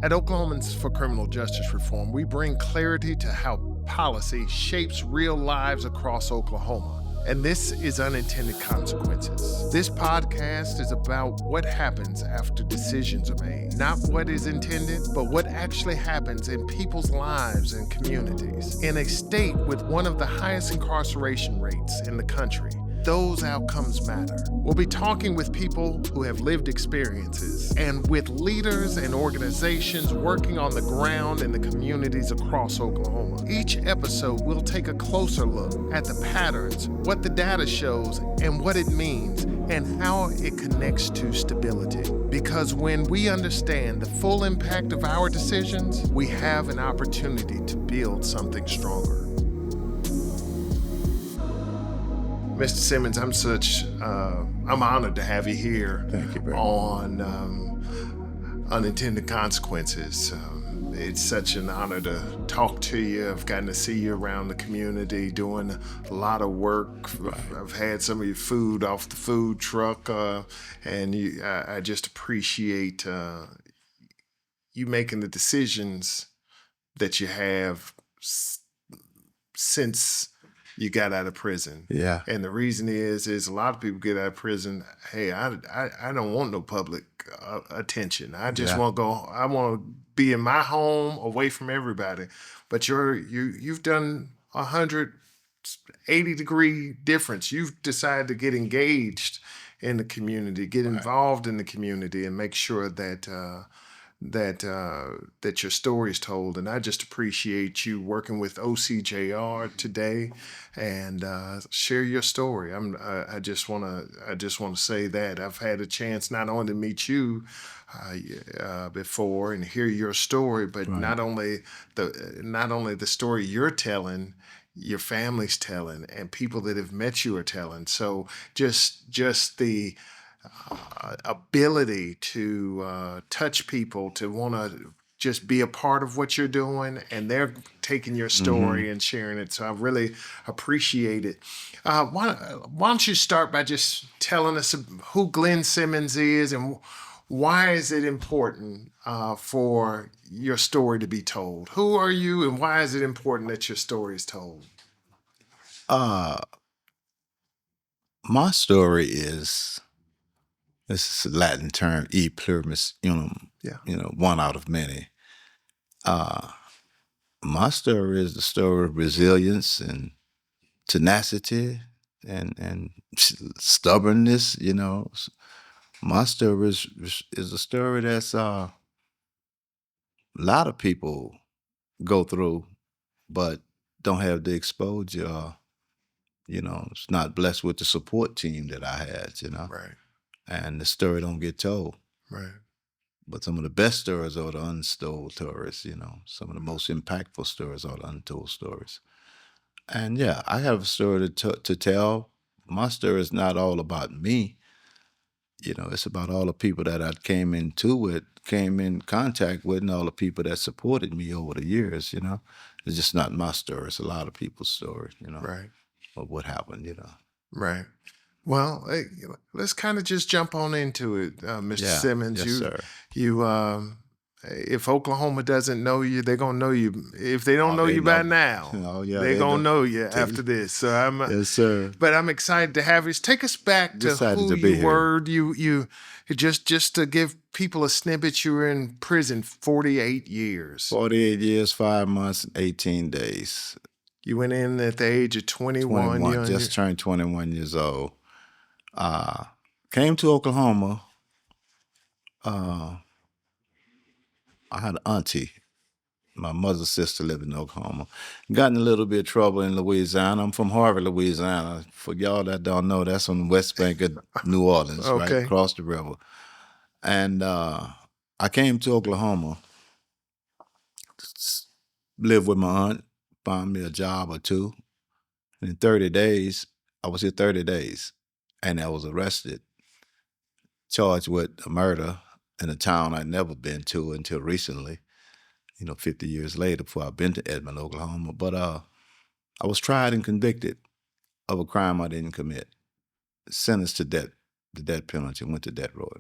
At Oklahomans for Criminal Justice Reform, we bring clarity to how policy shapes real lives across Oklahoma. And this is Unintended Consequences. This podcast is about what happens after decisions are made. Not what is intended, but what actually happens in people's lives and communities. In a state with one of the highest incarceration rates in the country, those outcomes matter. We'll be talking with people who have lived experiences and with leaders and organizations working on the ground in the communities across Oklahoma. Each episode, we'll take a closer look at the patterns, what the data shows, and what it means, and how it connects to stability. Because when we understand the full impact of our decisions, we have an opportunity to build something stronger. Mr. Simmons, I'm honored to have you here. Thank you very much. On Unintended Consequences. It's such an honor to talk to you. I've gotten to see you around the community doing a lot of work. Right. I've had some of your food off the food truck, and I just appreciate you making the decisions that you have since you got out of prison. Yeah. And the reason is a lot of people get out of prison. Hey, I don't want no public attention. I just want to go. I want to be in my home, away from everybody. But you've done 180-degree difference. You've decided to get engaged in the community, get involved in the community, and make sure that your story is told. And I just appreciate you working with OCJR today and share your story. I just want to say that I've had a chance not only to meet you before and hear your story, but not only the story you're telling, your family's telling, and people that have met you are telling. So just the ability to touch people, to want to just be a part of what you're doing, and they're taking your story and sharing it. So I really appreciate it. Why don't you start by just telling us who Glynn Simmons is and why is it important for your story to be told? Who are you, and why is it important that your story is told? My story is, this is a Latin term, e pluribus unum, one out of many. My story is the story of resilience and tenacity and stubbornness, My story is a story that's a lot of people go through, but don't have the exposure. It's not blessed with the support team that I had, Right. And the story don't get told. Right. But some of the best stories are the untold stories, Some of the most impactful stories are the untold stories. And yeah, I have a story to tell. My story is not all about me. It's about all the people that I came in contact with, and all the people that supported me over the years, It's just not my story. It's a lot of people's story, Right. Of what happened, Right. Well, hey, let's kind of just jump on into it, Mr. Simmons. Yes, sir. If Oklahoma doesn't know you, they're gonna know you. If they don't know you by now, they're gonna know you after this. So yes, sir. But I'm excited to have you. Take us back to who you were. You just to give people a snippet. You were in prison 48 years. 48 years, 5 months, and 18 days. You went in at the age of 21. Just turned 21 years old. Came to Oklahoma. I had an auntie. My mother's sister lived in Oklahoma. Got in a little bit of trouble in Louisiana. I'm from Harvard, Louisiana. For y'all that don't know, that's on the west bank of New Orleans, right across the river. And I came to Oklahoma, lived with my aunt, found me a job or two. And in 30 days, I was here 30 days, and I was arrested, charged with a murder in a town I'd never been to until recently, 50 years later, before I've been to Edmond, Oklahoma. But I was tried and convicted of a crime I didn't commit, sentenced to death, the death penalty, went to death row.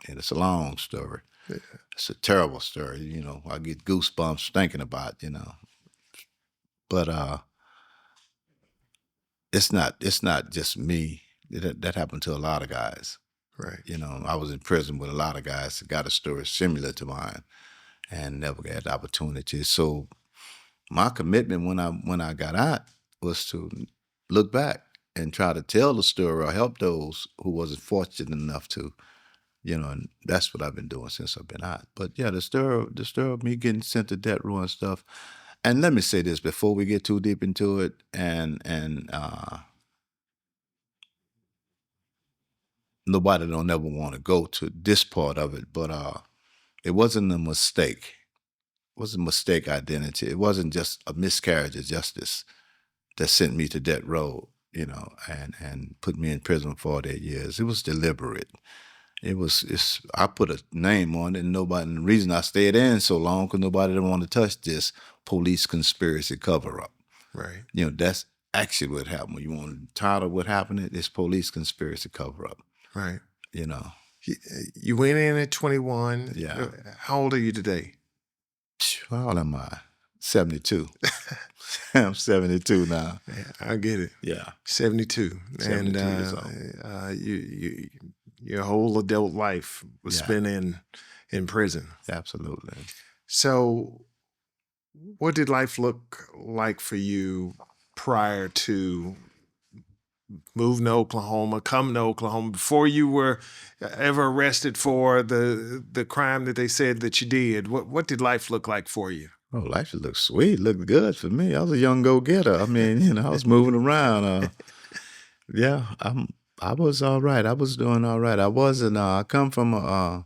And it's a long story. Yeah. It's a terrible story. You know, I get goosebumps thinking about, you know. But it's not just me. That happened to a lot of guys. Right. You know, I was in prison with a lot of guys that got a story similar to mine and never got the opportunity. So my commitment when I got out was to look back and try to tell the story or help those who wasn't fortunate enough to, you know, and that's what I've been doing since I've been out. But yeah, the story of me getting sent to death row and stuff. And let me say this before we get too deep into it, and nobody don't ever want to go to this part of it, but it wasn't a mistake. It was a mistake identity. It wasn't just a miscarriage of justice that sent me to death row, you know, and put me in prison for 48 years. It was deliberate. I put a name on it, and the reason I stayed in so long, because nobody didn't want to touch this police conspiracy cover up. Right. You know, that's actually what happened. When you want to title what happened, it's police conspiracy cover up. Right. You know. You went in at 21. Yeah. How old are you today? How old am I? 72. I'm 72 now. Yeah, I get it. Yeah. 72. 72 and years old. Your whole adult life was spent in prison. Absolutely. So what did life look like for you prior to moving to Oklahoma, coming to Oklahoma, before you were ever arrested for the crime that they said that you did? What did life look like for you? Oh, life looked sweet, looked good for me. I was a young go-getter. I mean, you know, I was moving around. Yeah, I was all right. I was doing all right. I come from a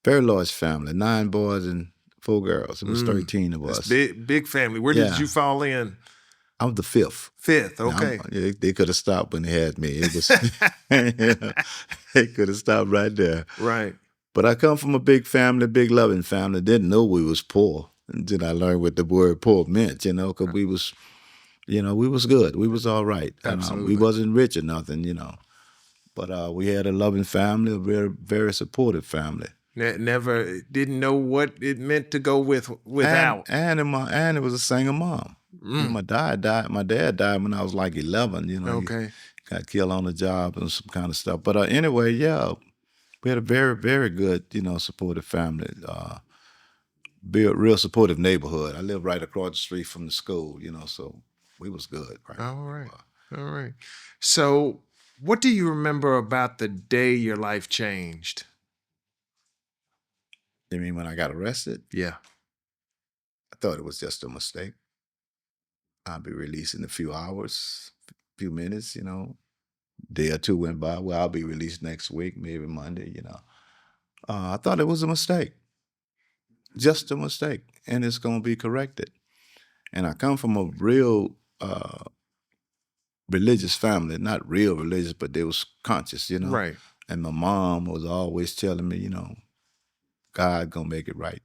very large family, 9 boys and 4 girls. It was 13 of us. Big family. Where did you fall in? I was the 5th. 5th, okay. Now, they could have stopped when they had me. It was they could have stopped right there. Right. But I come from a big family, big loving family. Didn't know we was poor. And then I learned what the word poor meant, you know, because we was, you know, we was good. We was all right. Absolutely. We wasn't rich or nothing, you know. But we had a loving family, a very, very supportive family. Never didn't know what it meant to go without. And it was a single mom. My dad died when I was like 11, you know. Okay. He got killed on the job and some kind of stuff. But anyway, yeah, we had a very, very good, you know, supportive family. Real supportive neighborhood. I lived right across the street from the school, you know, so we was good. Right? All right. All right. So what do you remember about the day your life changed? You mean when I got arrested? Yeah. I thought it was just a mistake. I'll be released in a few hours, few minutes, you know. Day or two went by. Well, I'll be released next week, maybe Monday, you know. I thought it was a mistake. Just a mistake. And it's going to be corrected. And I come from a real religious family. Not real religious, but they was conscious, you know. Right. And my mom was always telling me, you know, God going to make it right.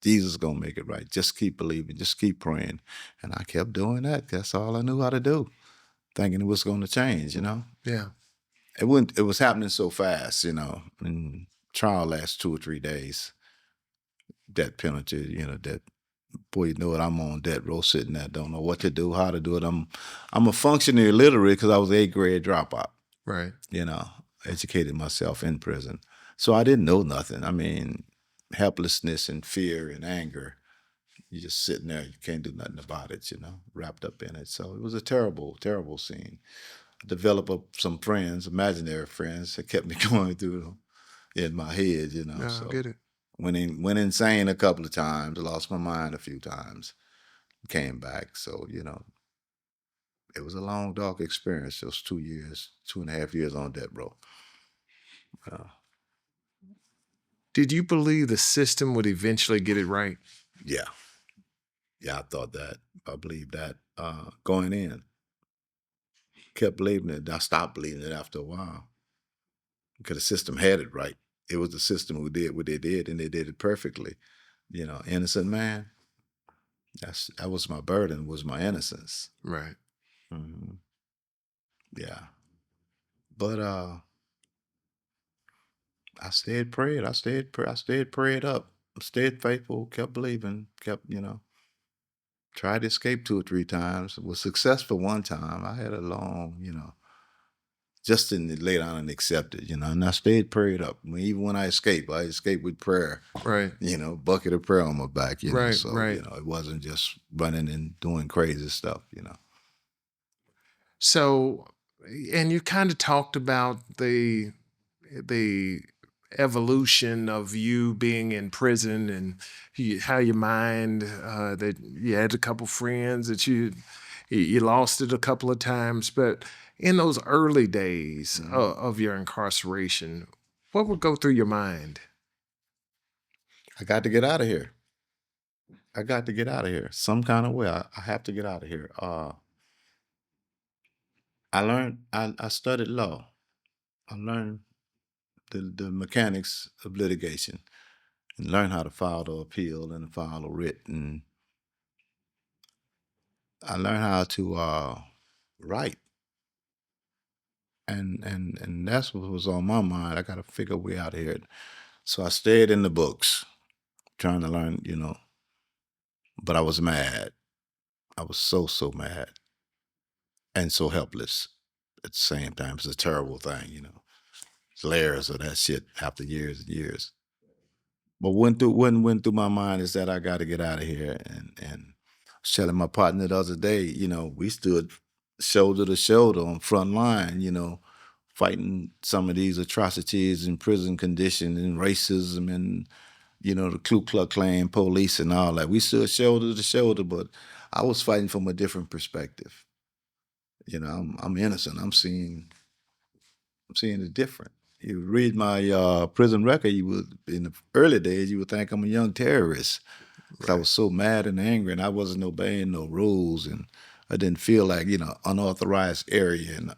Jesus going to make it right. Just keep believing. Just keep praying. And I kept doing that. That's all I knew how to do. Thinking it was going to change, you know. Yeah. It was happening so fast, you know. And trial lasts 2 or 3 days. Death penalty, you know, that before you know it, I'm on death row sitting there, don't know what to do, how to do it. I'm a functioning illiterate because I was 8th grade dropout. Right. You know, educated myself in prison. So I didn't know nothing. I mean, helplessness and fear and anger. You're just sitting there, you can't do nothing about it, you know, wrapped up in it. So it was a terrible, terrible scene. I developed some friends, imaginary friends, that kept me going through in my head, you know. No, so I get it. went insane a couple of times, lost my mind a few times, came back. So, you know, it was a long, dark experience. Those 2 years, 2.5 years on death row. Did you believe the system would eventually get it right? Yeah. Yeah, I thought that. I believed that going in. Kept believing it. I stopped believing it after a while because the system had it right. It was the system who did what they did, and they did it perfectly. You know, innocent man. That was my burden, was my innocence. Right. Mm-hmm. Yeah. But I stayed prayed. I stayed prayed up. Stayed faithful. Kept believing. Kept, tried to escape 2 or 3 times. Was successful one time. I had a long, just didn't lay down and accept it, and I stayed prayed up. Even when I escaped with prayer, Right. Bucket of prayer on my back, Right, so, right. It wasn't just running and doing crazy stuff. So, and you kind of talked about the evolution of you being in prison and how your mind that you had a couple friends that you lost it a couple of times, but in those early days of your incarceration, what would go through your mind? I got to get out of here. I got to get out of here some kind of way. I have to get out of here. I studied law. I learned the mechanics of litigation and learned how to file the appeal and file a writ. And I learned how to write. And that's what was on my mind. I got to figure a way out of here. So I stayed in the books, trying to learn, but I was mad. I was so mad and so helpless at the same time. It's a terrible thing. It's layers of that shit after years and years. But went through my mind is that I got to get out of here. And I was telling my partner the other day, we stood shoulder to shoulder on front line, fighting some of these atrocities and prison conditions and racism and the Ku Klux Klan police and all that. We stood shoulder to shoulder, but I was fighting from a different perspective. I'm innocent. I'm seeing it different. You read my prison record, you would in the early days you would think I'm a young terrorist. Right. I was so mad and angry, and I wasn't obeying no rules, and I didn't feel like unauthorized area, and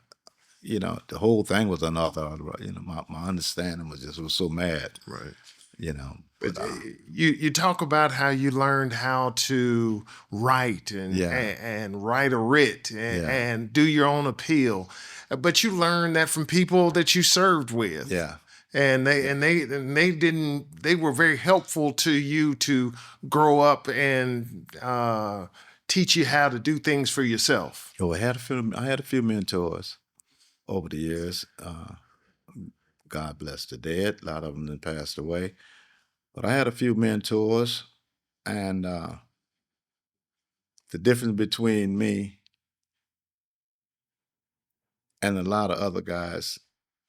the whole thing was unauthorized. My understanding was so mad. Right. But you talk about how you learned how to write and write a writ and do your own appeal, but you learned that from people that you served with. Yeah. And they were very helpful to you to grow up and teach you how to do things for yourself. Oh, I had a few mentors over the years. God bless the dead. A lot of them have passed away. But I had a few mentors, and the difference between me and a lot of other guys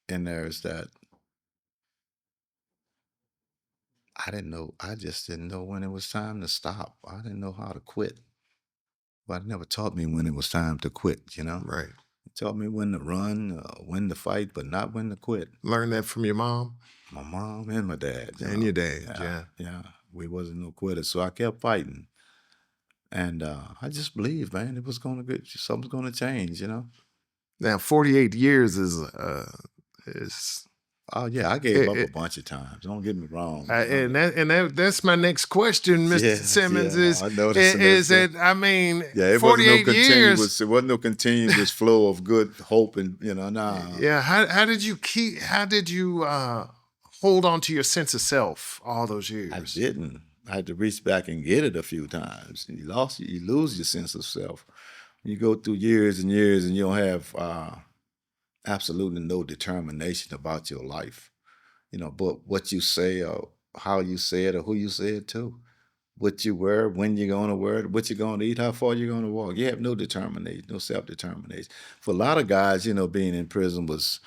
in there is that I just didn't know when it was time to stop. I didn't know how to quit. But it never taught me when it was time to quit, Right. It taught me when to run, when to fight, but not when to quit. Learn that from your mom? My mom and my dad. And your dad, yeah. We wasn't no quitters, so I kept fighting. And I just believed, man, it was something's gonna change, Now, 48 years is Oh yeah, I gave up a bunch of times. Don't get me wrong. and that's my next question, Mr. Simmons. I noticed is that I mean, it 48 years. It wasn't no continuous flow of good hope and nah. Yeah, how did you hold on to your sense of self all those years? I didn't. I had to reach back and get it a few times. You lose your sense of self. You go through years and years and you don't have absolutely no determination about your life, but what you say or how you say it or who you say it to, what you wear, when you're going to wear it, what you're going to eat, how far you're going to walk. You have no determination, no self-determination. For a lot of guys, being in prison was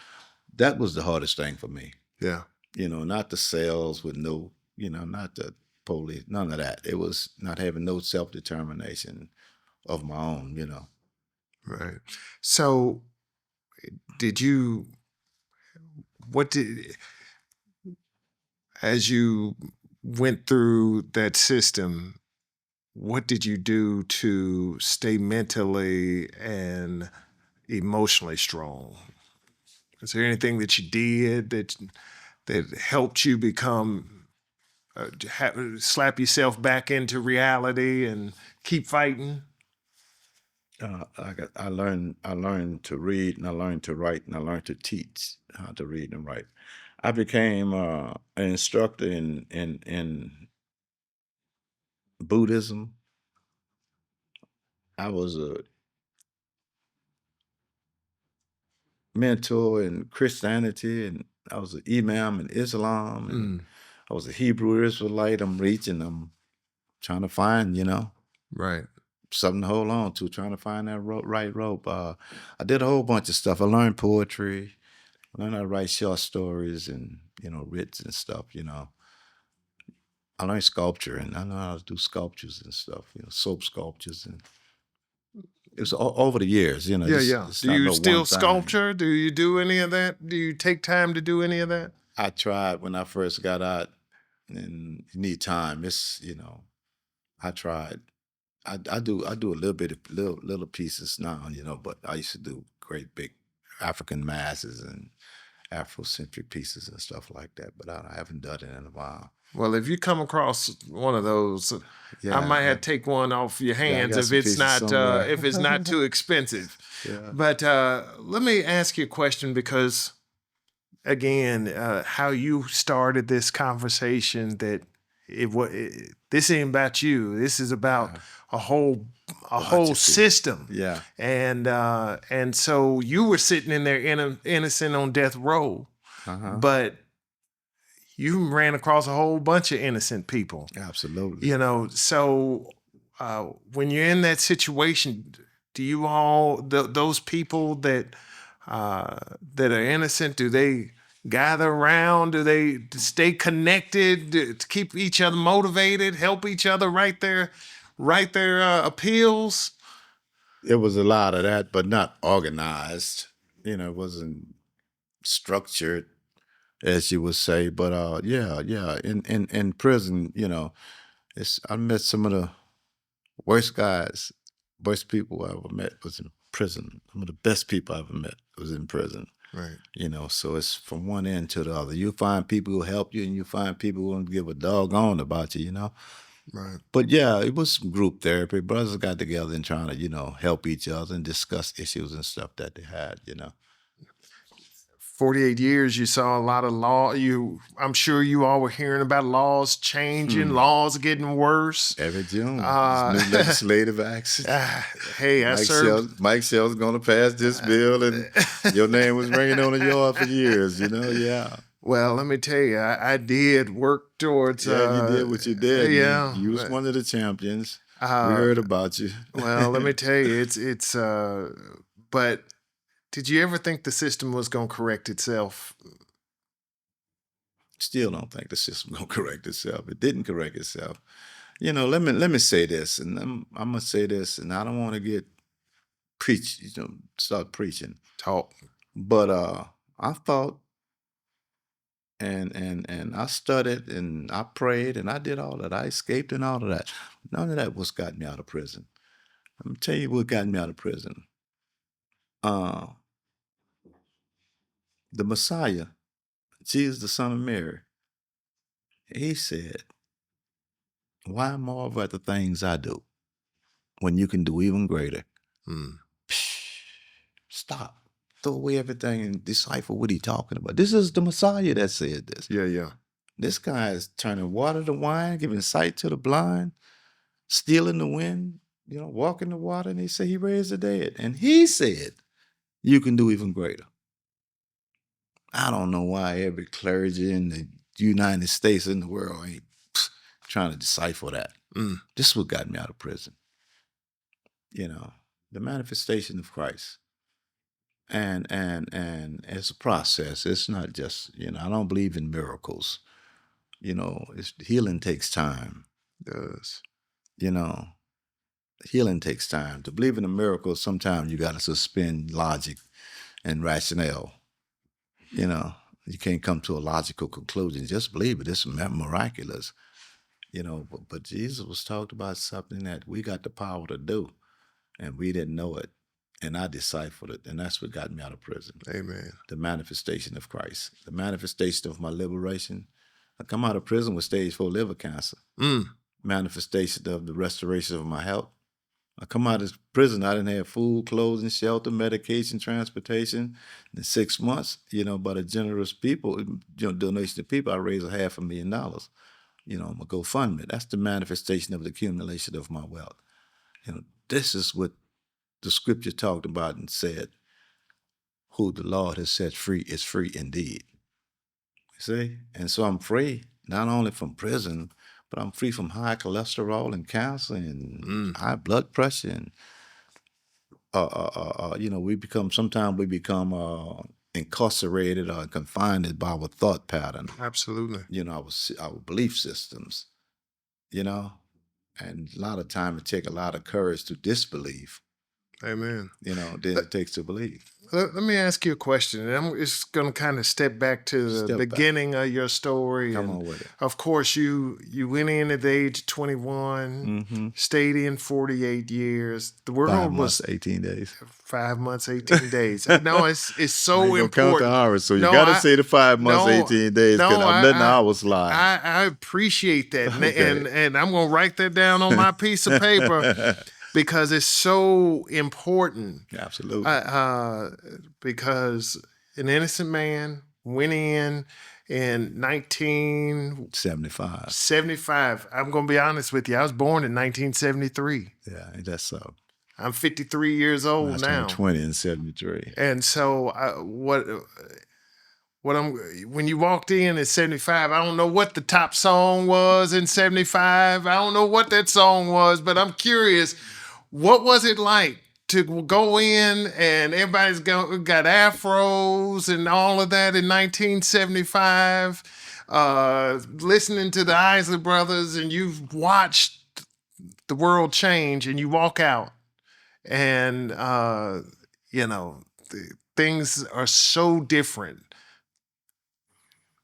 the hardest thing for me. Yeah. Not the cells with no, not the police, none of that. It was not having no self-determination of my own, Right. So as you went through that system, what did you do to stay mentally and emotionally strong? Is there anything that you did that helped you become slap yourself back into reality and keep fighting? I learned to read, and I learned to write, and I learned to teach how to read and write. I became an instructor in Buddhism. I was a mentor in Christianity, and I was an imam in Islam, and I was a Hebrew Israelite. I'm trying to find, Right. something to hold on to, trying to find that right rope. I did a whole bunch of stuff. I learned poetry, learned how to write short stories and, writs and stuff, I learned sculpture, and I know how to do sculptures and stuff, soap sculptures, and it was over the years, Yeah, yeah. It's Do not you no still one thing. sculpture? Do you do any of that? Do you take time to do any of that? I tried when I first got out, and you need time. I tried. I do a little bit of little pieces now, but I used to do great big African masses and Afrocentric pieces and stuff like that. But I haven't done it in a while. Well, if you come across one of those, Yeah, I might have to take one off your I hands got if some it's pieces not somewhere. if it's not too expensive. Yeah. But let me ask you a question, because again, how you started this conversation, that this ain't about you. This is about a whole of people. system. Yeah. And so you were sitting in there innocent on death row, but you ran across a whole bunch of innocent people. Absolutely. So when you're in that situation, do you those people that are innocent, do they gather around? Do they stay connected to keep each other motivated, help each other write their appeals? It was a lot of that, but not organized. It wasn't structured, as you would say. But yeah. In prison, I met some of the worst guys, worst people I ever met was in prison. Some of the best people I ever met was in prison. Right. So it's from one end to the other. You find people who help you, and you find people who don't give a doggone about you, Right. But yeah, it was group therapy. Brothers got together and trying to, help each other and discuss issues and stuff that they had, 48 years, you saw a lot of law. I'm sure you all were hearing about laws changing, laws getting worse. Every June, new legislative acts. Hey, Mike Shell's going to pass this bill, and your name was ringing on the yard for years, yeah. Well, let me tell you, I did work towards. Yeah, you did what you did. Yeah, you was one of the champions. We heard about you. Well, let me tell you, it's. But did you ever think the system was going to correct itself? Still don't think the system gonna correct itself. It didn't correct itself. Let me say this, and I'm gonna say this, and I don't want to start preaching. Talk. But I thought, and I studied, and I prayed, and I did all that. I escaped and all of that. None of that was got me out of prison. Let me tell you what got me out of prison. The Messiah, Jesus, the Son of Mary, he said, "Why marvel at the things I do when you can do even greater?" Stop. Throw away everything and decipher what he's talking about. This is the Messiah that said this. Yeah. This guy is turning water to wine, giving sight to the blind, stealing the wind, walking the water, and he said he raised the dead. And he said, you can do even greater. I don't know why every clergy in the United States and the world ain't trying to decipher that. This is what got me out of prison. The manifestation of Christ. And it's a process. It's not just, I don't believe in miracles. Healing takes time. It does. Healing takes time. To believe in a miracle, sometimes you got to suspend logic and rationale. You can't come to a logical conclusion. Just believe it. It's miraculous. But Jesus was talked about something that we got the power to do, and we didn't know it. And I deciphered it, and that's what got me out of prison. Amen. The manifestation of Christ, the manifestation of my liberation. I come out of prison with stage 4 liver cancer. Manifestation of the restoration of my health. I come out of prison, I didn't have food, clothing, shelter, medication, transportation. In 6 months, by the generous people, donation to people, I raised $500,000, on my GoFundMe. That's the manifestation of the accumulation of my wealth. This is what the scripture talked about and said, who the Lord has set free is free indeed. See? And so I'm free, not only from prison, but I'm free from high cholesterol and cancer and high blood pressure. And, sometimes we become incarcerated or confined by our thought pattern. Absolutely. Our belief systems, and a lot of time it takes a lot of courage to disbelieve. Amen. Than it takes to believe. Let me ask you a question, and I'm just going to kind of step back to the beginning of your story. Come on with it. Of course, you went in at the age of 21, stayed in 48 years. The world 5 months, 18 days. 5 months, 18 days. No, it's so important. Count the hours, so you got to say the 5 months, 18 days, because I'm letting the hours lie. I appreciate that, and I'm going to write that down on my piece of paper. Because it's so important. Absolutely. Because an innocent man went in 1975. I'm going to be honest with you. I was born in 1973. Yeah, that's so. I'm 53 years old now. 20 in 73. And so when you walked in at 75, I don't know what the top song was in 75. I don't know what that song was, but I'm curious. What was it like to go in and everybody's got afros and all of that in 1975, listening to the Isley Brothers, and you've watched the world change, and you walk out and, things are so different.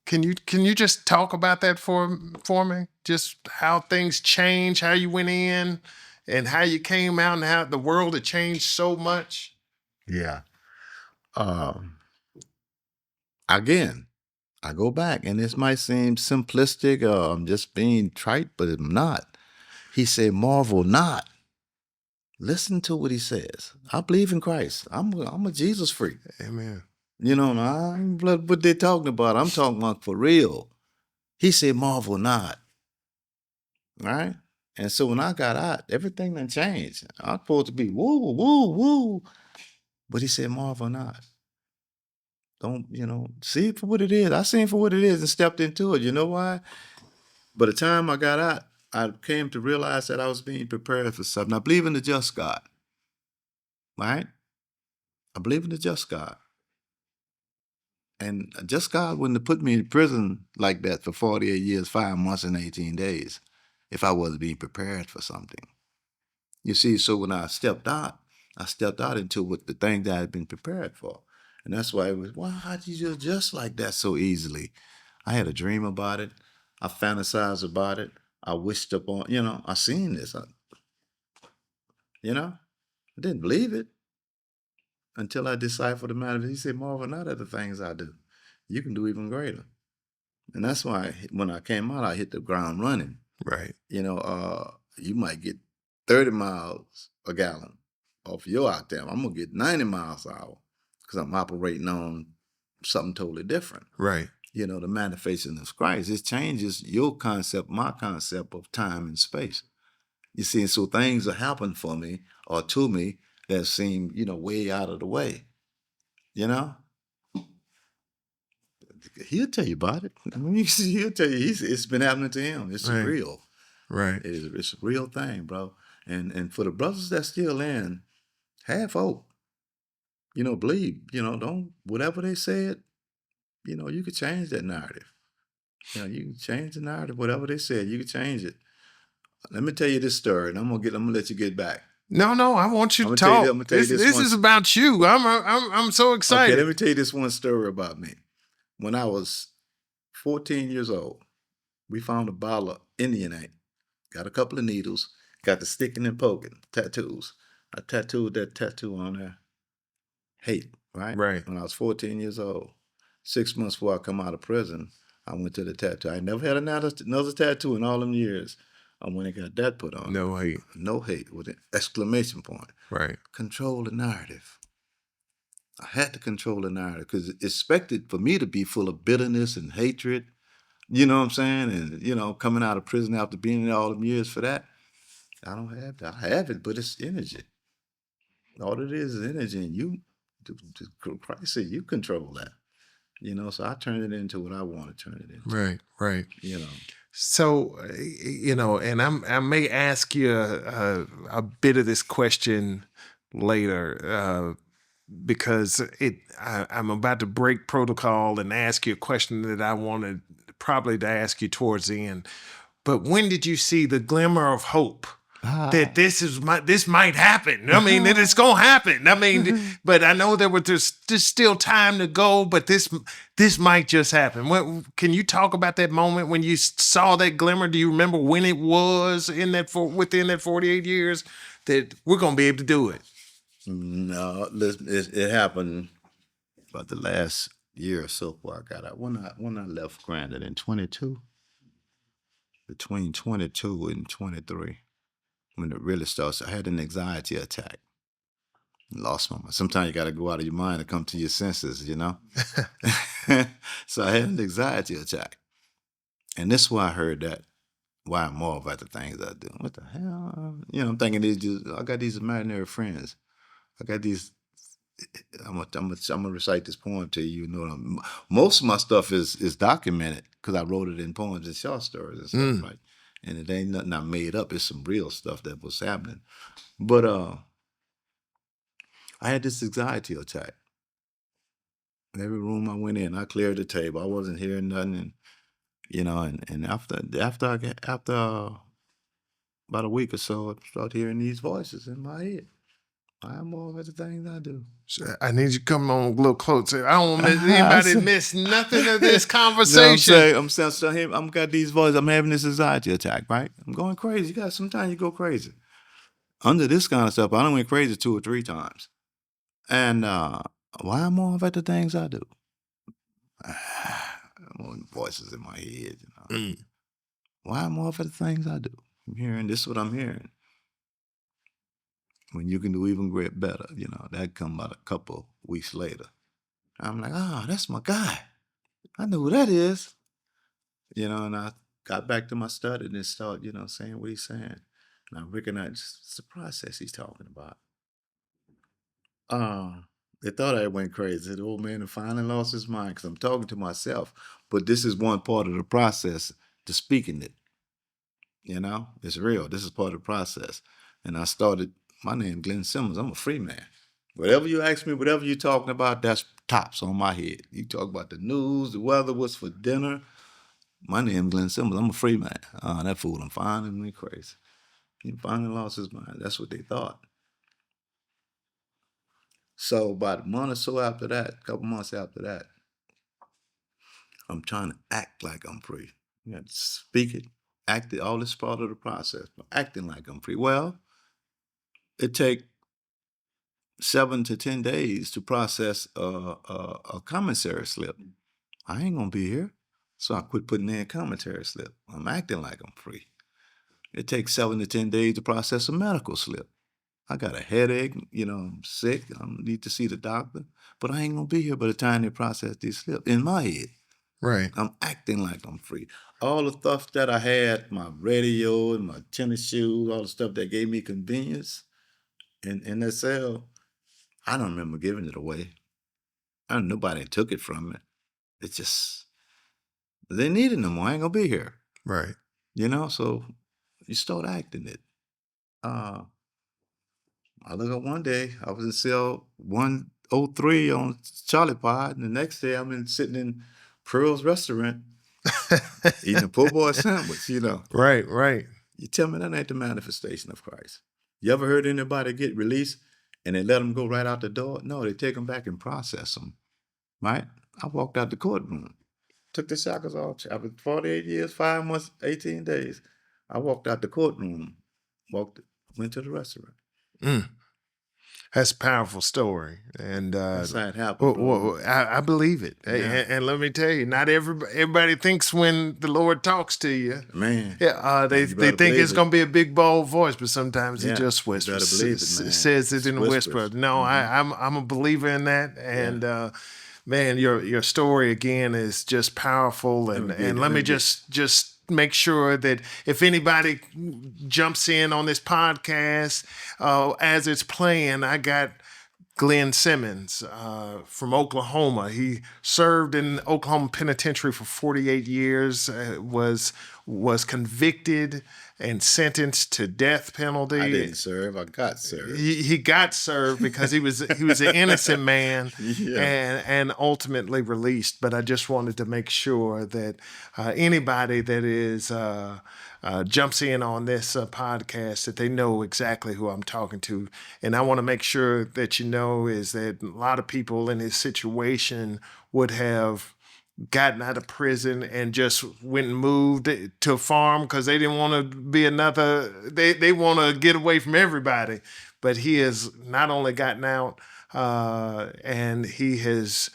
Can you just talk about that for me? Just how things change, how you went in, and how you came out, and how the world had changed so much? Yeah. Again, I go back, and this might seem simplistic, or I'm just being trite, but I'm not. He said, marvel not. Listen to what he says. I believe in Christ. I'm a Jesus freak. Amen. What they're talking about, I'm talking about for real. He said, marvel not. Right? And so when I got out, everything done changed. I was supposed to be woo, woo, woo. But he said, marvel not. Don't, see it for what it is. I seen it for what it is and stepped into it. You know why? By the time I got out, I came to realize that I was being prepared for something. I believe in the just God. Right? I believe in the just God. And just God wouldn't have put me in prison like that for 48 years, 5 months, and 18 days if I wasn't being prepared for something. You see, so when I stepped out into what the thing that I had been prepared for. And that's why it was, how did you adjust like that so easily? I had a dream about it. I fantasized about it. I wished upon, I seen this. I didn't believe it until I deciphered the matter. He said, marvel not at the things I do. You can do even greater. And that's why when I came out, I hit the ground running. Right. You might get 30 miles a gallon off your octane. I'm going to get 90 miles an hour because I'm operating on something totally different. Right. The manifestation of Christ. It changes your concept, my concept of time and space. You see, so things are happening for me or to me that seem, way out of the way. He'll tell you about it. He'll tell you it's been happening to him. It's right. real. Right. It's a real thing, bro. And for the brothers that's still in, have hope. Believe. Don't, whatever they said, you could change that narrative. You can change the narrative. Whatever they said, you can change it. Let me tell you this story, and I'm gonna let you get back. No, I want you to talk. This is about you. I'm so excited. Okay, let me tell you this one story about me. When I was 14 years old, we found a bottle of Indian ink. Got a couple of needles. Got the sticking and poking tattoos. I tattooed that tattoo on there. Hate, right? Right. When I was 14 years old. 6 months before I come out of prison, I went to the tattoo. I never had another tattoo in all them years. I went and got that put on. No hate. No hate with an exclamation point. Right. Control the narrative. I had to control the narrative because it's expected for me to be full of bitterness and hatred. You know what I'm saying? And, you know, coming out of prison after being there all them years for that, I don't have that. I have it, but it's energy. All it is energy, and you, Christ said, you control that. You know, so I turned it into what I want to turn it into. Right. Right. You know. So, you know, and I may ask you a bit of this question later because I'm about to break protocol and ask you a question that I wanted probably to ask you towards the end. But when did you see the glimmer of hope that this might happen? I mean, that it's gonna happen. I mean, but I know there was there's still time to go, but this might just happen. Can you talk about that moment when you saw that glimmer? Do you remember when it was within that 48 years that we're gonna be able to do it? No, it happened about the last year or so before I got out. When I left Granted in 22, between 22 and 23, when it really starts, I had an anxiety attack. Lost my mind. Sometimes you got to go out of your mind and come to your senses, you know? So I had an anxiety attack. And this is why I heard that. Why I'm more about the things I do. What the hell? You know, I'm thinking I got these imaginary friends. I got these. I'm gonna recite this poem to you. You know, most of my stuff is documented because I wrote it in poems and short stories and stuff, right? And it ain't nothing I made up. It's some real stuff that was happening. But I had this anxiety attack. Every room I went in, I cleared the table. I wasn't hearing nothing, and you know, and after about a week or so, I started hearing these voices in my head. I am more of the things I do. So I need you to come on a little closer. I don't want anybody to miss nothing of this conversation. No, I'm saying, I'm got these voices. I'm having this anxiety attack, right? I'm going crazy. Sometimes you go crazy. Under this kind of stuff, I done went crazy 2 or 3 times. And why am I at the things I do? More voices in my head, you know. Why am I at the things I do? I'm hearing this is what I'm hearing. When you can do even better, you know, that come about a couple weeks later. I'm like, that's my guy. I know who that is. You know, and I got back to my study and started, you know, saying what he's saying. And I recognized it's the process he's talking about. They thought I went crazy. The old man finally lost his mind because I'm talking to myself. But this is one part of the process to speaking it. You know, it's real. This is part of the process. And I started, my name Glynn Simmons. I'm a free man. Whatever you ask me, whatever you're talking about, that's tops on my head. You talk about the news, the weather, what's for dinner. My name Glynn Simmons. I'm a free man. That fool, I'm finding me crazy. He finally lost his mind. That's what they thought. So about a month or so after that, a couple months after that, I'm trying to act like I'm free. You got to speak it, act it, all this part of the process. Acting like I'm free. Well, it takes 7 to 10 days to process a commissary slip. I ain't gonna be here. So I quit putting in commentary slip. I'm acting like I'm free. It takes 7 to 10 days to process a medical slip. I got a headache, you know, I'm sick, I need to see the doctor, but I ain't gonna be here by the time they process these slips. In my head, Right. I'm acting like I'm free. All the stuff that I had, my radio and my tennis shoes, all the stuff that gave me convenience in that cell, I don't remember giving it away. Nobody took it from me. It's just, they need it no more. I ain't gonna be here. Right. You know, so you start acting it. I look up one day, I was in cell 103 on Charlie Pod, and the next day I'm sitting in Pearl's restaurant eating a po' boy sandwich, you know. Right. You tell me that ain't the manifestation of Christ. You ever heard anybody get released and they let them go right out the door? No, they take them back and process them, right? I walked out the courtroom, took the shackles off. I was 48 years, 5 months, 18 days. I walked out the courtroom, went to the restaurant. That's a powerful story, and That's how it happened, bro. I believe it. Yeah. And let me tell you, not everybody thinks when the Lord talks to you, Man. they You better think it's believe it. going to be a big bold voice, but sometimes he Yeah, just you whispers, better believe it, man. says it It's in a whispers. whisper. No, I'm a believer in that, and man, your story again is just powerful, and let me just make sure that if anybody jumps in on this podcast as it's playing, I got Glynn Simmons from Oklahoma. He served in Oklahoma Penitentiary for 48 years, was convicted and sentenced to death penalty. I didn't serve. I got served. He got served because he was an innocent man Yeah. and ultimately released. But I just wanted to make sure that anybody that is jumps in on this podcast, that they know exactly who I'm talking to. And I want to make sure that you know is that a lot of people in his situation would have gotten out of prison and just went and moved to a farm because they didn't want to be another, they want to get away from everybody. But he has not only gotten out and he has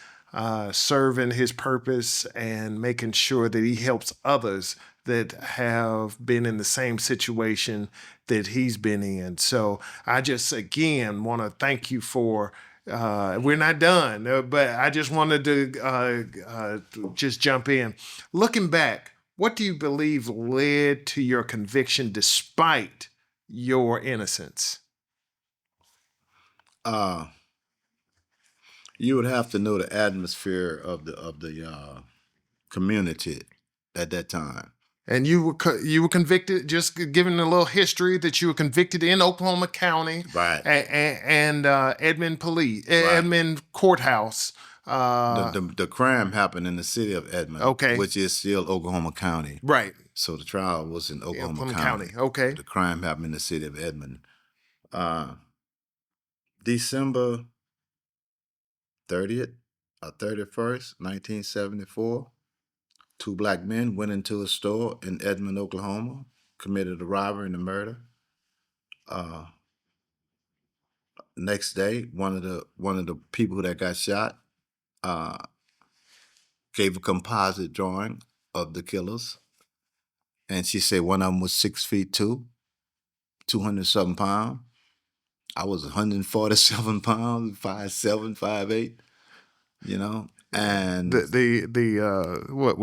serving his purpose and making sure that he helps others that have been in the same situation that he's been in. So I just, again, want to thank you for, we're not done, but I just wanted to just jump in. Looking back, what do you believe led to your conviction despite your innocence? You would have to know the atmosphere of the community at that time. And you were convicted. Just giving a little history that you were convicted in Oklahoma County, Right. And Edmond Police, Edmond Courthouse. The crime happened in the city of Edmond, Okay. which is still Oklahoma County. Right. So the trial was in Oklahoma County. Okay. The crime happened in the city of Edmond. December 30th or 31st, 1974. Two black men went into a store in Edmond, Oklahoma, committed a robbery and a murder. Next day, one of the people that got shot gave a composite drawing of the killers, and she said one of them was 6'2", 200-something pounds. I was 147 pounds, 5'7", 5'8", you know. And what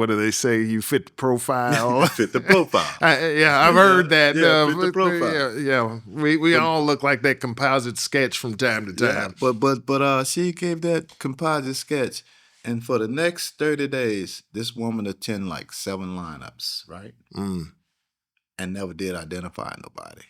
do they say? You fit the profile. Fit the profile. I've heard that. Yeah, fit the profile. Yeah. We all look like that composite sketch from time to time. Yeah, but she gave that composite sketch, and for the next 30 days, this woman attended like 7 lineups, right? And never did identify nobody.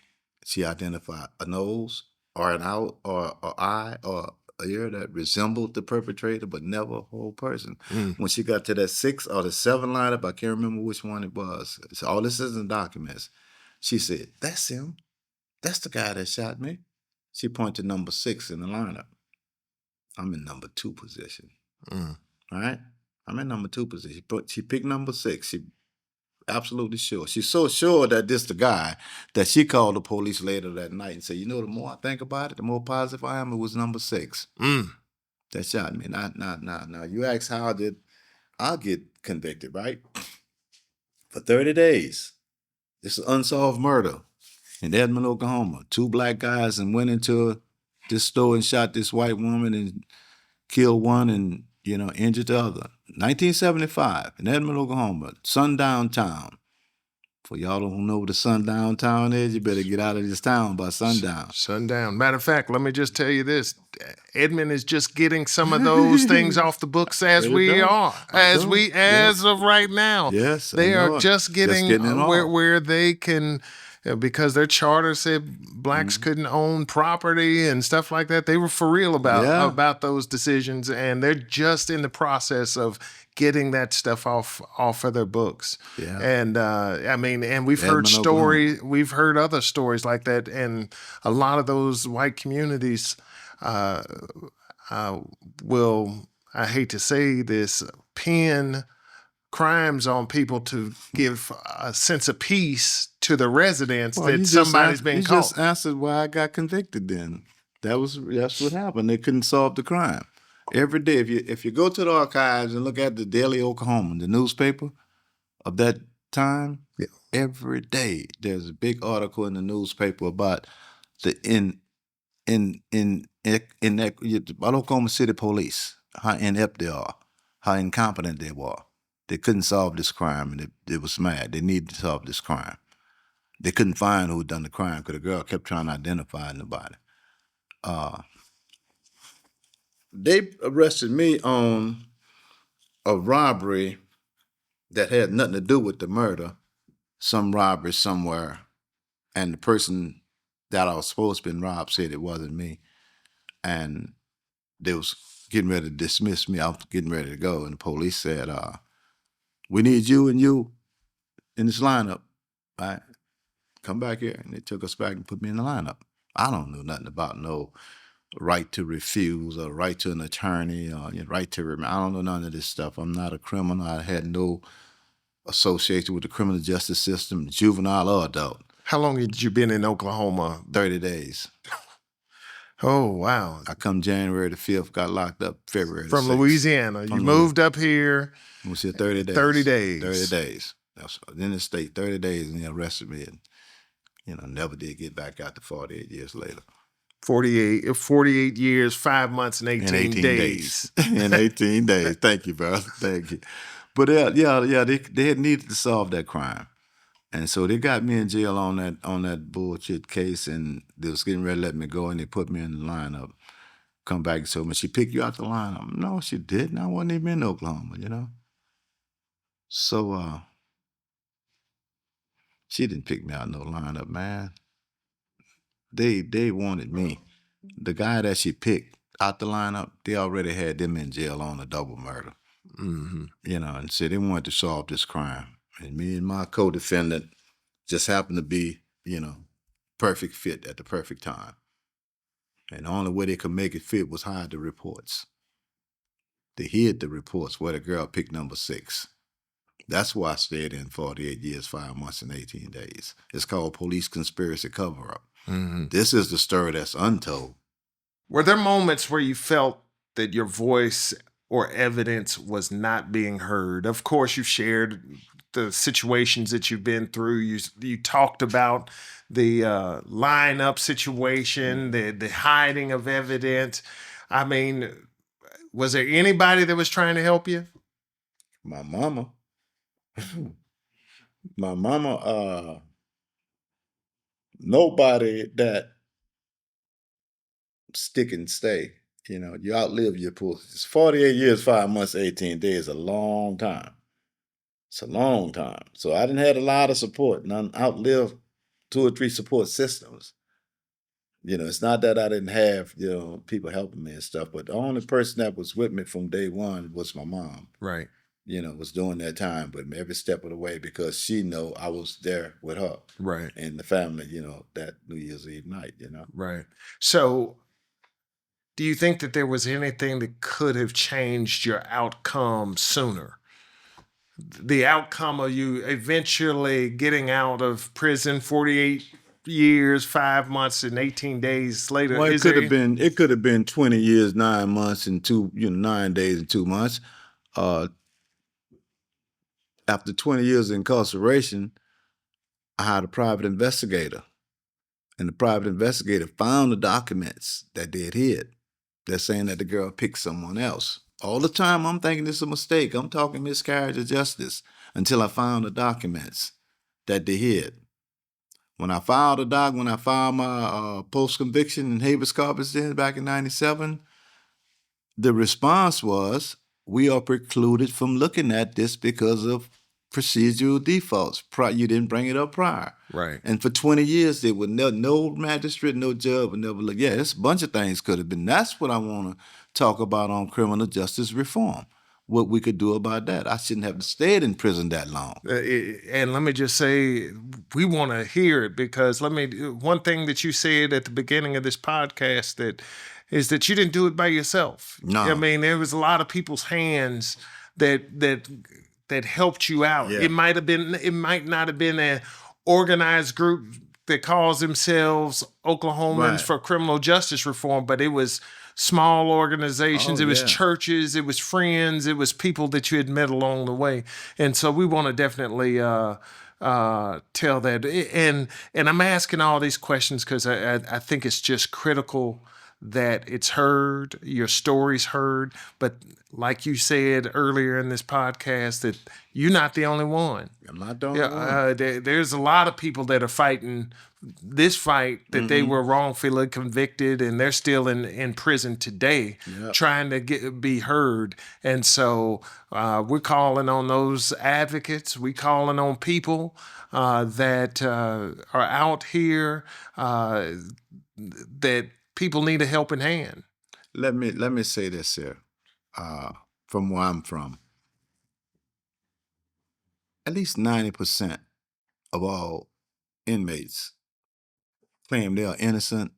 She identified a nose or an out or an eye or a ear that resembled the perpetrator, but never a whole person. When she got to that 6 or the 7 lineup, I can't remember which one it was. So all this is in documents. She said, "That's him. That's the guy that shot me." She pointed to number 6 in the lineup. I'm in number 2 position. All right? I'm in number 2 position. But she picked number 6. She absolutely sure. She's so sure that this the guy that she called the police later that night and said, "You know, the more I think about it, the more positive I am. It was number 6 that shot me." Now, you ask how did I get convicted, right? For 30 days. This is unsolved murder in Edmond, Oklahoma. 2 black guys and went into this store and shot this white woman and killed one and, injured the other. 1975 in Edmond, Oklahoma, sundown town. For y'all don't know what the sundown town is, you better get out of this town by sundown. Sundown. Matter of fact, let me just tell you this. Edmond is just getting some of those things off the books as of right now. Yes, they are just getting where they can, because their charter said blacks couldn't own property and stuff like that. They were for real about those decisions, and they're just in the process of getting that stuff off of their books. Yeah. And and we've heard stories, we've heard other stories like that, and a lot of those white communities will, I hate to say this, pin crimes on people to give a sense of peace to the residents that somebody's been caught. You just answered why I got convicted then. That's what happened. They couldn't solve the crime. Every day, if you go to the archives and look at the Daily Oklahoman, the newspaper of that time, Yeah. every day there's a big article in the newspaper about the about Oklahoma City police, how inept they are, how incompetent they were. They couldn't solve this crime, and they was mad. They needed to solve this crime. They couldn't find who had done the crime because the girl kept trying to identify nobody. They arrested me on a robbery that had nothing to do with the murder, some robbery somewhere, and the person that I was supposed to have been robbed said it wasn't me, and they was getting ready to dismiss me. I was getting ready to go, and the police said, "We need you and you in this lineup. Right? Come back here." And they took us back and put me in the lineup. I don't know nothing about no right to refuse or right to an attorney or right to remain. I don't know none of this stuff. I'm not a criminal. I had no association with the criminal justice system, juvenile or adult. How long had you been in Oklahoma? 30 days. Oh, wow. I come January the 5th, got locked up February the From 6th. Louisiana. You moved up here. I was here 30 days. 30 days. 30 days. That's in the state, 30 days, and they arrested me. And, never did get back out to 48 years later. 48 years, 5 months, and 18 days. In 18 days. Thank you, brother. Thank you. But they had needed to solve that crime. And so they got me in jail on that bullshit case, and they was getting ready to let me go, and they put me in the lineup. Come back and told me, "She picked you out the lineup." No, she didn't. I wasn't even in Oklahoma, So she didn't pick me out in no lineup, man. They wanted me. The guy that she picked out the lineup, they already had them in jail on a double murder. Mm-hmm. And so they wanted to solve this crime. And me and my co-defendant just happened to be, perfect fit at the perfect time. And the only way they could make it fit was hide the reports. They hid the reports where the girl picked number 6. That's why I stayed in 48 years, 5 months, and 18 days. It's called police conspiracy cover-up. Mm-hmm. This is the story that's untold. Were there moments where you felt that your voice or evidence was not being heard? Of course, you've shared the situations that you've been through. You talked about the lineup situation, the hiding of evidence. I mean, was there anybody that was trying to help you? My mama. My mama, nobody that stick and stay. You outlive your pool. It's 48 years, 5 months, 18 days, a long time. It's a long time. So I didn't have a lot of support, and I outlived 2 or 3 support systems. It's not that I didn't have, people helping me and stuff, but the only person that was with me from day one was my mom. Right. Was during that time, but every step of the way, because she know I was there with her. Right. And the family, that New Year's Eve night, Right. So do you think that there was anything that could have changed your outcome sooner? The outcome of you eventually getting out of prison 48 years, 5 months, and 18 days later. Well, it could have been 20 years, 9 months, and 9 days and 2 months. After 20 years of incarceration, I hired a private investigator. And the private investigator found the documents that they had hid. They're saying that the girl picked someone else. All the time I'm thinking it's a mistake. I'm talking miscarriage of justice until I found the documents that they hid. When I filed my post-conviction and habeas corpus back in 97, the response was, "We are precluded from looking at this because of procedural defaults. You didn't bring it up prior." Right. And for 20 years, they would no magistrate, no judge would never look. Yeah, there's a bunch of things could have been. That's what I want to talk about on criminal justice reform. What we could do about that. I shouldn't have stayed in prison that long. And let me just say, we want to hear it, because one thing that you said at the beginning of this podcast is that you didn't do it by yourself. No. I mean, there was a lot of people's hands that helped you out. Yeah. It might not have been an organized group that calls themselves Oklahomans Right. for criminal justice reform, but it was small organizations, Oh, it was yeah. churches, it was friends, it was people that you had met along the way. And so we want to definitely tell that. And I'm asking all these questions because I think it's just critical that it's heard, your story's heard. But like you said earlier in this podcast, that you're not the only one. I'm not the only Yeah, one. there's a lot of people that are fighting this fight that they were wrongfully convicted, and they're still in prison today, Yep. trying to be heard. And so we're calling on those advocates. We calling on people that are out here that people need a helping hand. Let me say this here. From where I'm from, at least 90% of all inmates claim they are innocent,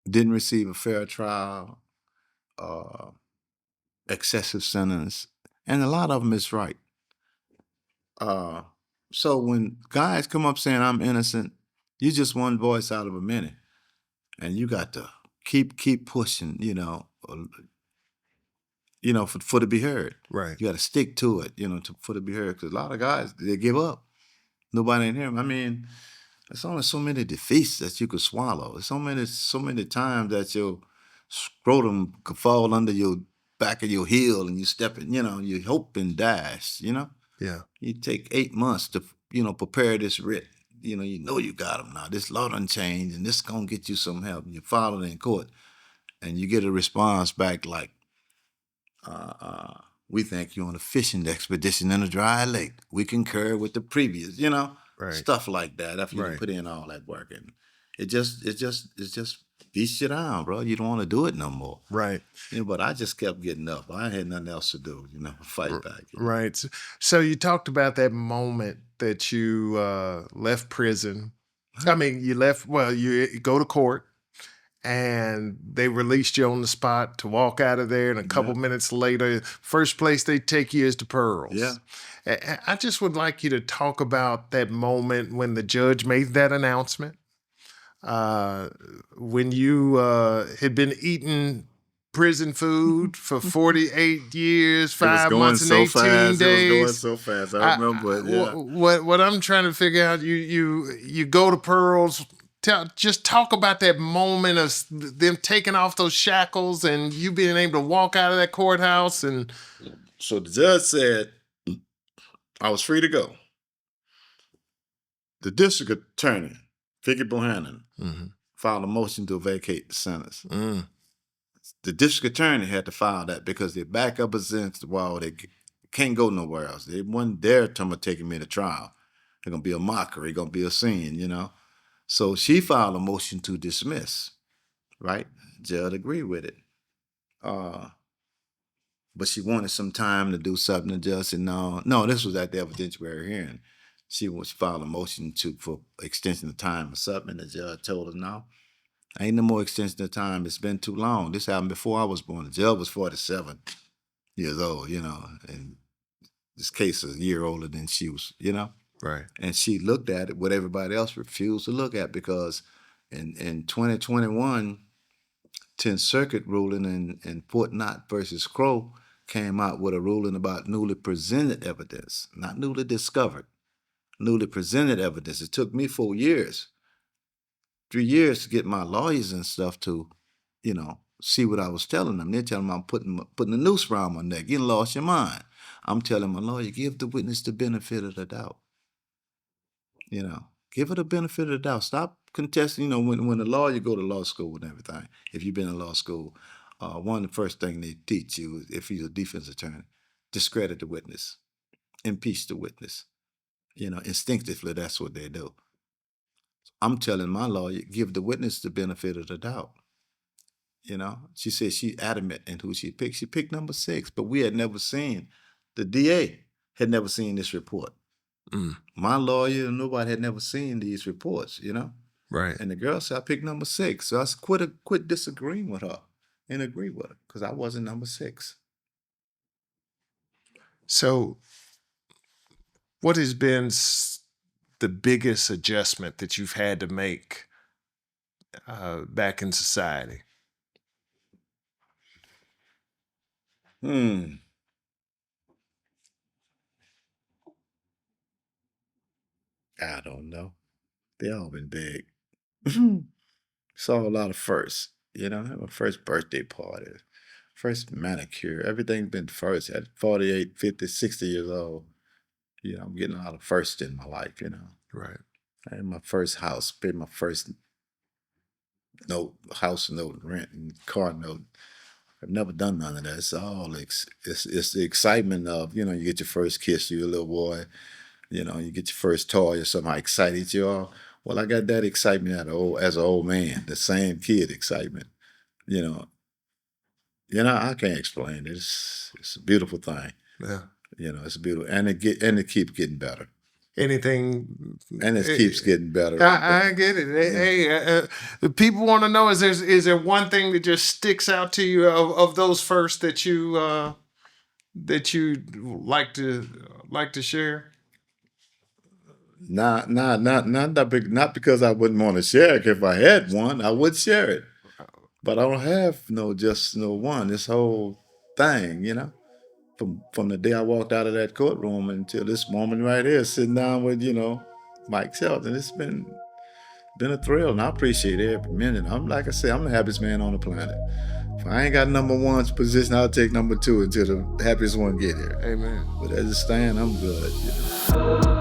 didn't receive a fair trial, uh, excessive sentence, and a lot of them is right. So when guys come up saying I'm innocent, you just one voice out of a many, and you got to keep pushing, for to be heard. Right. You got to stick to it, for to be heard. Because a lot of guys they give up. Nobody in here. I mean, there's only so many defeats that you could swallow. There's so many times that your scrotum could fall under your back of your heel and you step in, you hope and dash, Yeah. You take 8 months to, prepare this writ. You got them now. This law done changed and this gonna get you some help. You file it in court and you get a response back like, we think you're on a fishing expedition in a dry lake. We concur with the previous, Right. stuff like that. After you Right. put in all that work, and it just beats you down, bro. You don't want to do it no more. Right. But I just kept getting up. I had nothing else to do, fight back. Right. So you talked about that moment that you left prison. I mean, you go to court and they released you on the spot to walk out of there. And a couple minutes later, first place they take you is to Pearls. Yeah. I just would like you to talk about that moment when the judge made that announcement. When you had been eating prison food for 48 years, 5 months and 18 days. It was going so fast. I remember it. Yeah. What I'm trying to figure out, you go to Pearls. Just talk about that moment of them taking off those shackles and you being able to walk out of that courthouse. And so the judge said I was free to go. The district attorney, Vicky Bohannon, filed a motion to vacate the sentence. The district attorney had to file that because their back up against the wall. They can't go nowhere else. They wasn't dare taking me to trial. It's going to be a mockery. It's going to be a scene, So she filed a motion to dismiss, right? Judge agreed with it. But she wanted some time to do something. The judge said, no, this was at the evidentiary hearing. She filed a motion for extension of time or something. And the judge told her, no, ain't no more extension of time. It's been too long. This happened before I was born. The judge was 47 years old, and this case is a year older than she was, Right. And she looked at it what everybody else refused to look at because in 2021, 10th Circuit ruling in Fort Knott versus Crow came out with a ruling about newly presented evidence, not newly discovered, newly presented evidence. It took me 3 years to get my lawyers and stuff to, see what I was telling them. They're telling them I'm putting a noose around my neck. You lost your mind. I'm telling my lawyer, give the witness the benefit of the doubt. Give her the benefit of the doubt. Stop contesting. When a lawyer go to law school and everything, if you've been in law school, one of the first things they teach you, if you're a defense attorney, discredit the witness, impeach the witness. Instinctively, that's what they do. I'm telling my lawyer, give the witness the benefit of the doubt. She said she adamant in who she picked. She picked number 6, but we had never seen, the DA had never seen this report. My lawyer and nobody had never seen these reports, Right. And the girl said, I picked number 6. So I quit disagreeing with her and agree with her because I wasn't number 6. So what has been the biggest adjustment that you've had to make back in society? I don't know. They all been big. Saw a lot of firsts. You know, I had my first birthday party, first manicure. Everything's been first. At 48, 50, 60 years old, you know, I'm getting a lot of firsts in my life, you know. Right. I had my first house, paid my first house note, rent, and car note. I've never done none of that. It's all it's the excitement of, you know, you get your first kiss, you're a little boy, you know, you get your first toy or something, how excited you are. Well, I got that excitement as an old man, the same kid excitement, you know. You know, I can't explain it. It's a beautiful thing. Yeah. You know, it's beautiful, and it keeps getting better. Anything, and it keeps getting better. I get it. Yeah. Hey, people want to know: is there one thing that just sticks out to you of those first that you like to share? Not because I wouldn't want to share it. If I had one, I would share it. But I don't have just one. This whole thing, you know, from the day I walked out of that courtroom until this moment right here, sitting down with, you know, Mike Shelton, it's been a thrill, and I appreciate every minute. I'm like I say, I'm the happiest man on the planet. If I ain't got number one's position, I'll take number two until the happiest one get here. Amen. But as it stands, I'm good. You know?